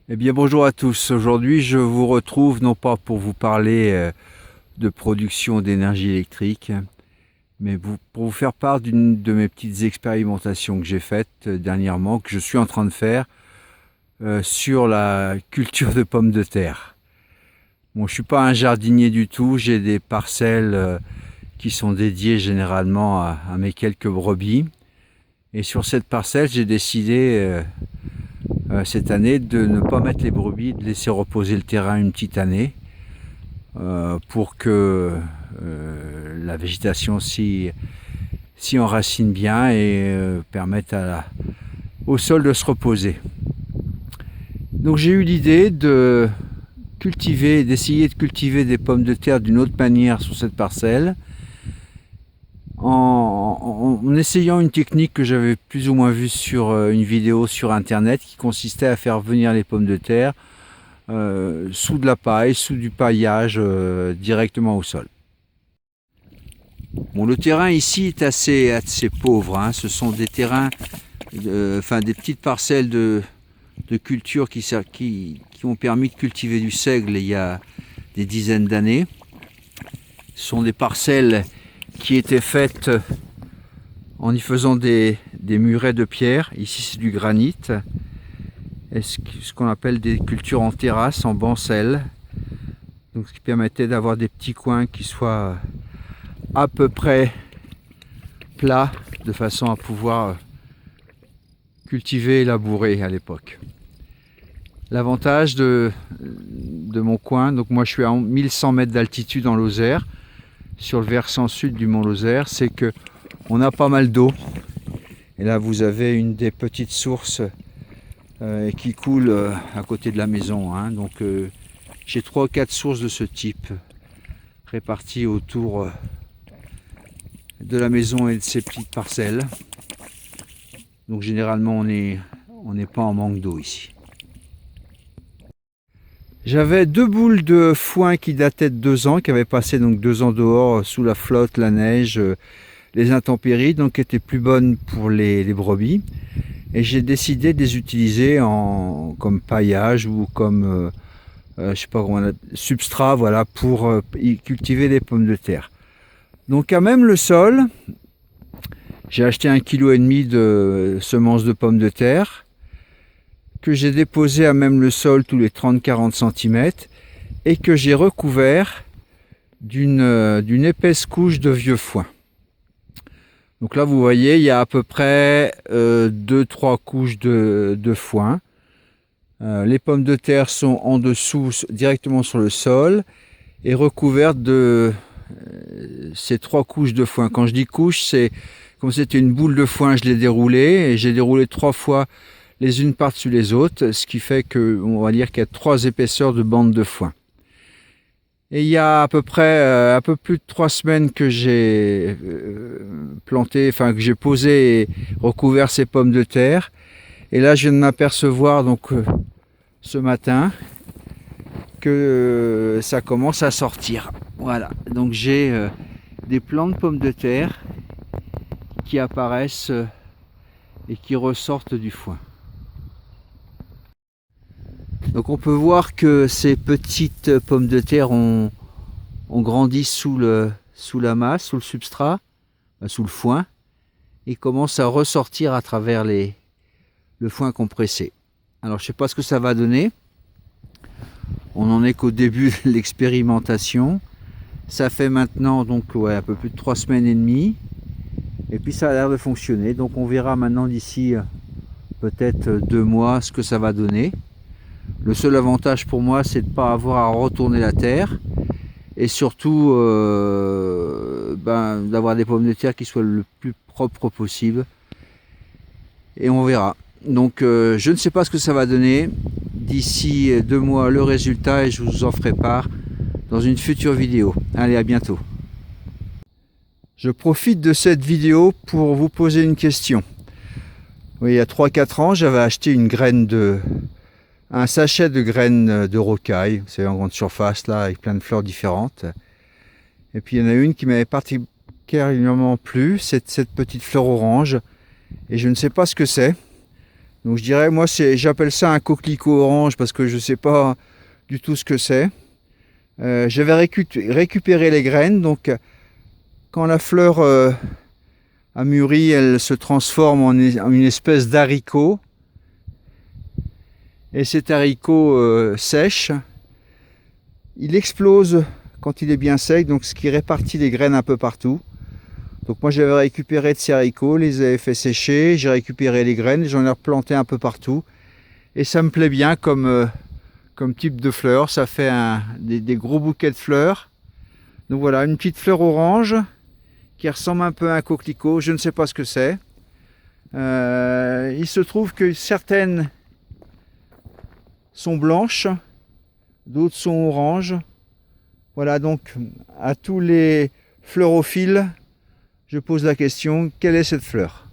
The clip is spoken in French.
Eh bien bonjour à tous, aujourd'hui je vous retrouve non pas pour vous parler de production d'énergie électrique, mais pour vous faire part d'une de mes petites expérimentations que j'ai faites dernièrement, que je suis en train de faire sur la culture de pommes de terre. Bon, je ne suis pas un jardinier du tout, j'ai des parcelles qui sont dédiées généralement à mes quelques brebis. Et sur cette parcelle, j'ai décidé cette année de ne pas mettre les brebis, de laisser reposer le terrain une petite année pour que la végétation s'y enracine bien et permette au sol de se reposer. Donc j'ai eu l'idée d'essayer de cultiver des pommes de terre d'une autre manière sur cette parcelle, en essayant une technique que j'avais plus ou moins vue sur une vidéo sur internet, qui consistait à faire venir les pommes de terre sous de la paille, sous du paillage directement au sol. Bon, le terrain ici est assez pauvre, hein. Ce sont des terrains, des petites parcelles de culture qui ont permis de cultiver du seigle il y a des dizaines d'années. Ce sont des parcelles qui étaient faites en y faisant des murets de pierre. Ici c'est du granit. Et ce qu'on appelle des cultures en terrasse, en bancelle. Donc ce qui permettait d'avoir des petits coins qui soient à peu près plats, de façon à pouvoir cultiver et labourer à l'époque. L'avantage de mon coin, donc moi je suis à 1100 mètres d'altitude en Lozère, sur le versant sud du mont Lozère, c'est que on a pas mal d'eau. Et là vous avez une des petites sources qui coule à côté de la maison, hein. Donc j'ai 3 ou 4 sources de ce type réparties autour de la maison et de ces petites parcelles. Donc généralement on n'est pas en manque d'eau ici. J'avais 2 boules de foin qui dataient de 2 ans, qui avaient passé donc 2 ans dehors sous la flotte, la neige, les intempéries, donc qui étaient plus bonnes pour les brebis. Et j'ai décidé de les utiliser comme paillage ou comme je sais pas comment substrat, voilà, pour y cultiver des pommes de terre. Donc à même le sol, j'ai acheté 1,5 kg de semences de pommes de terre que j'ai déposé à même le sol tous les 30-40 cm et que j'ai recouvert d'une épaisse couche de vieux foin. Donc là vous voyez, il y a à peu près 2-3 couches de foin. Les pommes de terre sont en dessous, directement sur le sol, et recouvertes de ces 3 couches de foin. Quand je dis couche, c'est comme si c'était une boule de foin, je l'ai déroulée, et j'ai déroulé 3 fois les unes par-dessus les autres, ce qui fait que, on va dire qu'il y a 3 épaisseurs de bandes de foin. Et il y a à peu près un peu plus de 3 semaines que j'ai que j'ai posé et recouvert ces pommes de terre. Et là, je viens de m'apercevoir donc ce matin que ça commence à sortir. Voilà, donc j'ai des plants de pommes de terre qui apparaissent et qui ressortent du foin. Donc on peut voir que ces petites pommes de terre ont grandi sous la masse, sous le substrat, sous le foin, et commencent à ressortir à travers le foin compressé. Alors je ne sais pas ce que ça va donner. On n'en est qu'au début de l'expérimentation. Ça fait maintenant donc un peu plus de 3 semaines et demie. Et puis ça a l'air de fonctionner. Donc on verra maintenant d'ici peut-être 2 mois ce que ça va donner. Le seul avantage pour moi, c'est de ne pas avoir à retourner la terre. Et surtout d'avoir des pommes de terre qui soient le plus propres possible. Et on verra. Donc je ne sais pas ce que ça va donner. D'ici 2 mois le résultat, et je vous en ferai part dans une future vidéo. Allez, à bientôt. Je profite de cette vidéo pour vous poser une question. Oui, il y a 3-4 ans, j'avais acheté un sachet de graines de rocaille, vous savez, en grande surface, là, avec plein de fleurs différentes. Et puis il y en a une qui m'avait particulièrement plu, c'est cette petite fleur orange. Et je ne sais pas ce que c'est. Donc je dirais, moi, j'appelle ça un coquelicot orange parce que je ne sais pas du tout ce que c'est. J'avais récupéré les graines, donc quand la fleur a mûri, elle se transforme en une espèce d'haricot. Et cet haricot sèche, il explose quand il est bien sec, donc ce qui répartit les graines un peu partout. Donc moi j'avais récupéré de ces haricots, les avais fait sécher, j'ai récupéré les graines, j'en ai replanté un peu partout. Et ça me plaît bien comme type de fleurs, ça fait des gros bouquets de fleurs. Donc voilà, une petite fleur orange qui ressemble un peu à un coquelicot, je ne sais pas ce que c'est. Il se trouve que certaines sont blanches, d'autres sont oranges. Voilà, donc à tous les fleurophiles, je pose la question, quelle est cette fleur ?